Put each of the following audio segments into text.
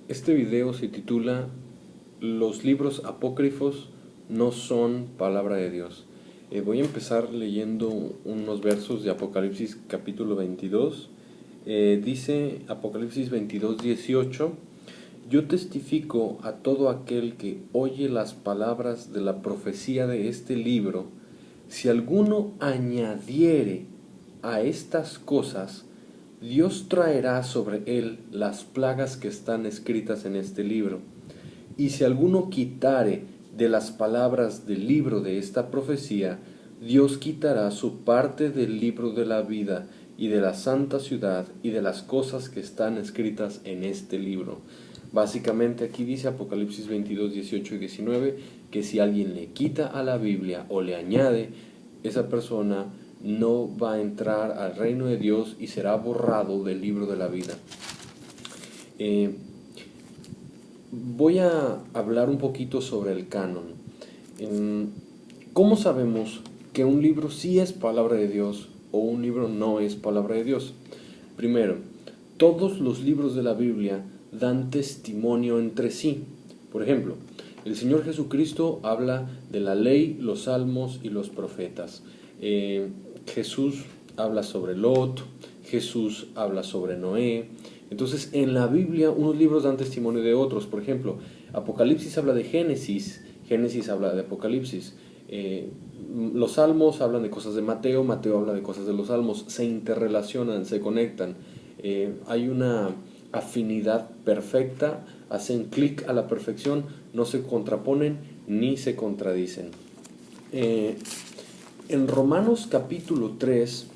Este video se titula Los libros apócrifos no son palabra de Dios. Voy a empezar leyendo unos versos de Apocalipsis capítulo 22. Dice Apocalipsis 22:18: Yo testifico a todo aquel que oye las palabras de la profecía de este libro, si alguno añadiere a estas cosas, Dios traerá sobre él las plagas que están escritas en este libro. Y si alguno quitare de las palabras del libro de esta profecía, Dios quitará su parte del libro de la vida y de la santa ciudad y de las cosas que están escritas en este libro. Básicamente aquí dice Apocalipsis 22, 18 y 19 que si alguien le quita a la Biblia o le añade, esa persona no va a entrar al reino de Dios y será borrado del libro de la vida. Voy a hablar un poquito sobre el canon. ¿Cómo sabemos que un libro sí es palabra de Dios o un libro no es palabra de Dios? Primero, todos los libros de la Biblia dan testimonio entre sí. Por ejemplo, el Señor Jesucristo habla de la ley, los salmos y los profetas. Jesús habla sobre Lot, Jesús habla sobre Noé. Entonces, en la Biblia, unos libros dan testimonio de otros. Por ejemplo, Apocalipsis habla de Génesis, Génesis habla de Apocalipsis. Los salmos hablan de cosas de Mateo, Mateo habla de cosas de los salmos. Se interrelacionan, se conectan. Hay una afinidad perfecta, hacen clic a la perfección, no se contraponen ni se contradicen. En Romanos capítulo 3,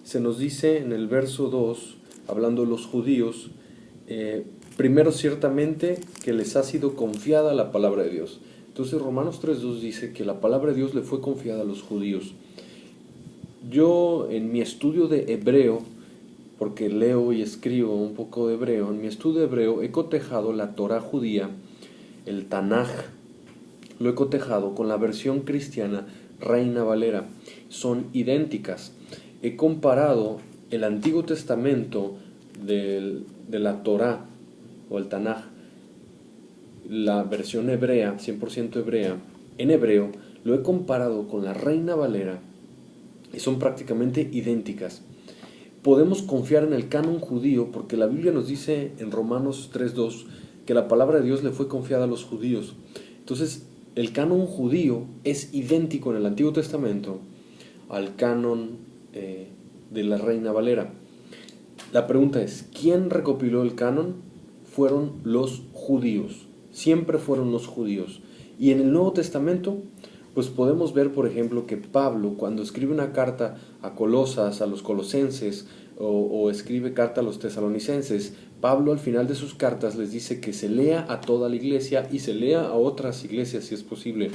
se nos dice en el verso 2, hablando de los judíos, primero ciertamente que les ha sido confiada la palabra de Dios. Entonces Romanos 3:2 dice que la palabra de Dios le fue confiada a los judíos. Yo en mi estudio de hebreo, porque leo y escribo un poco de hebreo, en mi estudio de hebreo he cotejado la Torá judía, el Tanaj, lo he cotejado con la versión cristiana Reina Valera. Son idénticas. He comparado el Antiguo Testamento de la Torá o el Tanaj, la versión hebrea, 100% hebrea, en hebreo, lo he comparado con la Reina Valera y son prácticamente idénticas. Podemos confiar en el canon judío porque la Biblia nos dice en Romanos 3:2 que la palabra de Dios le fue confiada a los judíos. Entonces, el canon judío es idéntico en el Antiguo Testamento al canon de la Reina Valera. La pregunta es, ¿quién recopiló el canon? Fueron los judíos, siempre fueron los judíos. Y en el Nuevo Testamento, pues podemos ver, por ejemplo, que Pablo, cuando escribe una carta a Colosas, a los colosenses, o escribe carta a los tesalonicenses, Pablo al final de sus cartas les dice que se lea a toda la iglesia y se lea a otras iglesias si es posible.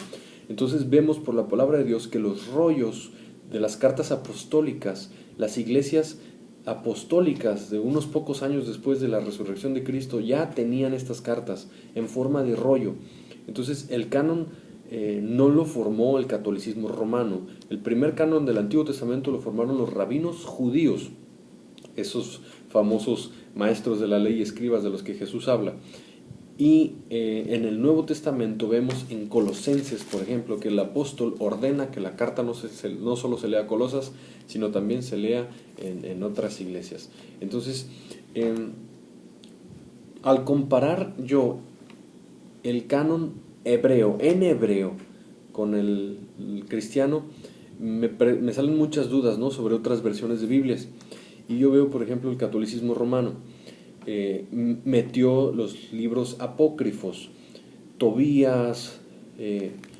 Entonces vemos por la palabra de Dios que los rollos de las cartas apostólicas, las iglesias apostólicas de unos pocos años después de la resurrección de Cristo ya tenían estas cartas en forma de rollo. Entonces el canon no lo formó el catolicismo romano. El primer canon del Antiguo Testamento lo formaron los rabinos judíos, esos famosos maestros de la ley y escribas de los que Jesús habla. Y en el Nuevo Testamento vemos en Colosenses, por ejemplo, que el apóstol ordena que la carta no solo se lea a Colosas, sino también se lea en otras iglesias. Entonces, al comparar yo el canon hebreo, en hebreo, con el cristiano, me salen muchas dudas, ¿no?, sobre otras versiones de Biblias. Y yo veo, por ejemplo, el catolicismo romano metió los libros apócrifos, Tobías,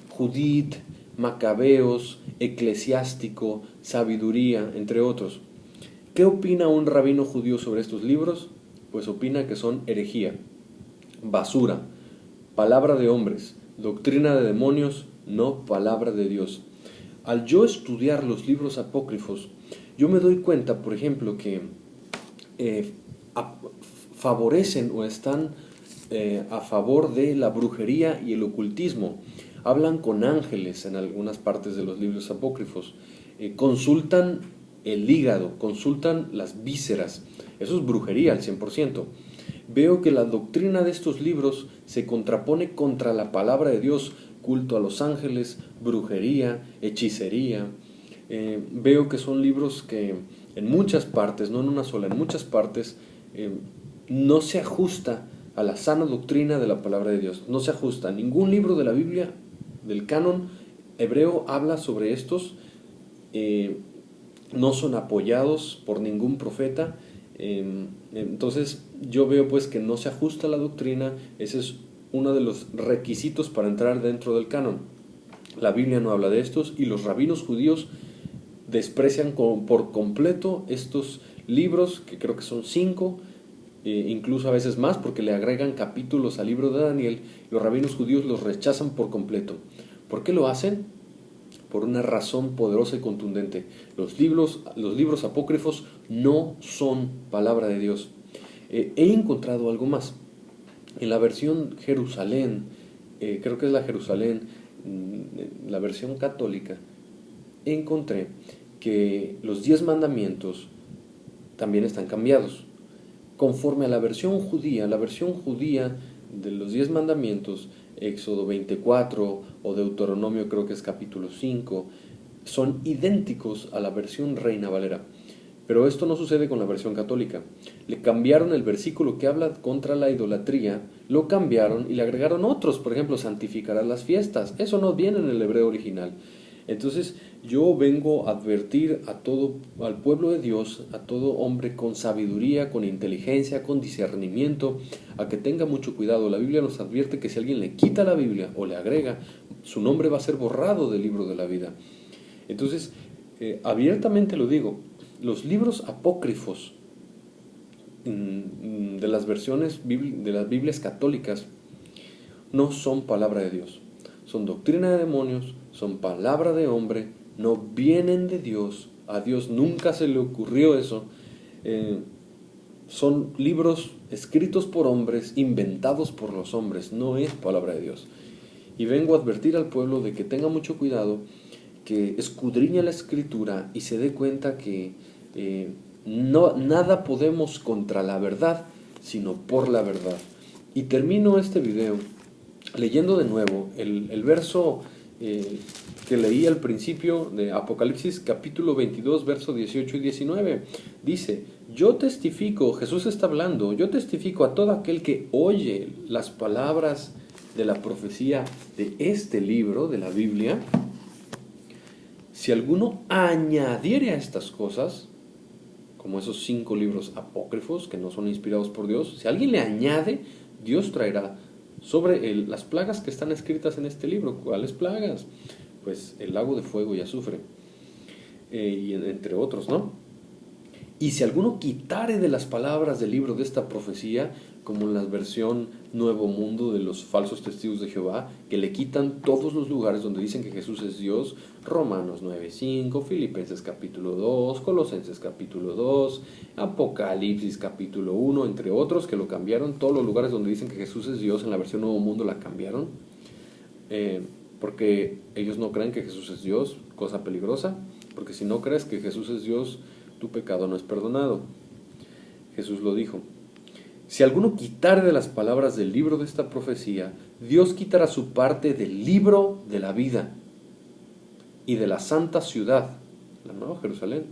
Judith, Macabeos, Eclesiástico, Sabiduría, entre otros. ¿Qué opina un rabino judío sobre estos libros? Pues opina que son herejía, basura, palabra de hombres, doctrina de demonios, no palabra de Dios. Al yo estudiar los libros apócrifos, yo me doy cuenta, por ejemplo, que favorecen o están a favor de la brujería y el ocultismo. Hablan con ángeles en algunas partes de los libros apócrifos. Consultan el hígado, consultan las vísceras. Eso es brujería al 100%. Veo que la doctrina de estos libros se contrapone contra la palabra de Dios, culto a los ángeles, brujería, hechicería. Veo que son libros que en muchas partes, no en una sola, en muchas partes, no se ajusta a la sana doctrina de la palabra de Dios. No se ajusta. Ningún libro de la Biblia, del canon hebreo, habla sobre estos. No son apoyados por ningún profeta. Entonces yo veo pues que no se ajusta a la doctrina. Ese es uno de los requisitos para entrar dentro del canon. La Biblia no habla de estos y los rabinos judíos desprecian por completo estos libros, que creo que son 5, incluso a veces más, porque le agregan capítulos al libro de Daniel. Los rabinos judíos los rechazan por completo. ¿Por qué lo hacen? Por una razón poderosa y contundente. Los libros apócrifos no son palabra de Dios. He encontrado algo más. En la versión Jerusalén, creo que es la Jerusalén, la versión católica, encontré que los 10 mandamientos también están cambiados. Conforme a la versión judía de los 10 mandamientos, Éxodo 24 o Deuteronomio creo que es capítulo 5, son idénticos a la versión Reina Valera. Pero esto no sucede con la versión católica. Le cambiaron el versículo que habla contra la idolatría, lo cambiaron y le agregaron otros. Por ejemplo, santificarás las fiestas. Eso no viene en el hebreo original. Entonces yo vengo a advertir al pueblo de Dios, a todo hombre con sabiduría, con inteligencia, con discernimiento, a que tenga mucho cuidado. La Biblia nos advierte que si alguien le quita la Biblia o le agrega, su nombre va a ser borrado del libro de la vida. Entonces, abiertamente lo digo, los libros apócrifos de las versiones de las Biblias católicas no son palabra de Dios. Son doctrina de demonios, son palabra de hombre, no vienen de Dios. A Dios nunca se le ocurrió eso. Son libros escritos por hombres, inventados por los hombres, no es palabra de Dios. Y vengo a advertir al pueblo de que tenga mucho cuidado, que escudriñe la Escritura y se dé cuenta que nada podemos contra la verdad, sino por la verdad. Y termino este video leyendo de nuevo el verso que leí al principio de Apocalipsis capítulo 22, verso 18 y 19. Dice, yo testifico, Jesús está hablando, yo testifico a todo aquel que oye las palabras de la profecía de este libro, de la Biblia. Si alguno añadiere a estas cosas, como esos 5 libros apócrifos que no son inspirados por Dios, si alguien le añade, Dios traerá sobre las plagas que están escritas en este libro. ¿Cuáles plagas? Pues el lago de fuego y azufre, y entre otros, ¿no? Y si alguno quitare de las palabras del libro de esta profecía, como en la versión Nuevo Mundo de los falsos testigos de Jehová, que le quitan todos los lugares donde dicen que Jesús es Dios, Romanos 9:5, Filipenses capítulo 2, Colosenses capítulo 2, Apocalipsis capítulo 1, entre otros, que lo cambiaron. Todos los lugares donde dicen que Jesús es Dios en la versión Nuevo Mundo la cambiaron, porque ellos no creen que Jesús es Dios, cosa peligrosa, porque si no crees que Jesús es Dios, tu pecado no es perdonado. Jesús lo dijo. Si alguno quitare de las palabras del libro de esta profecía, Dios quitará su parte del libro de la vida y de la santa ciudad, la Nueva Jerusalén,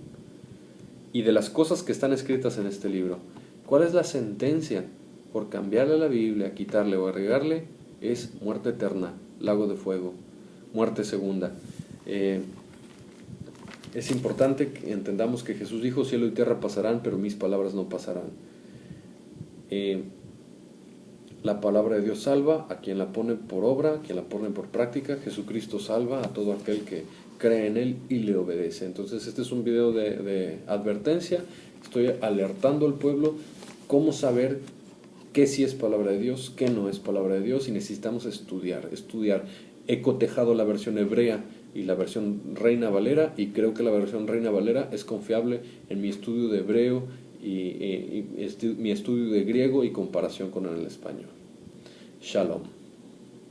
y de las cosas que están escritas en este libro. ¿Cuál es la sentencia por cambiarle la Biblia, quitarle o agregarle? Es muerte eterna, lago de fuego, muerte segunda. Es importante que entendamos que Jesús dijo, cielo y tierra pasarán, pero mis palabras no pasarán. La palabra de Dios salva a quien la pone por obra, a quien la pone por práctica. Jesucristo salva a todo aquel que cree en Él y le obedece. Entonces este es un video de advertencia. Estoy alertando al pueblo cómo saber qué sí es palabra de Dios, qué no es palabra de Dios, y necesitamos estudiar. He cotejado la versión hebrea y la versión Reina Valera, y creo que la versión Reina Valera es confiable en mi estudio de hebreo y mi estudio de griego y comparación con el español. Shalom.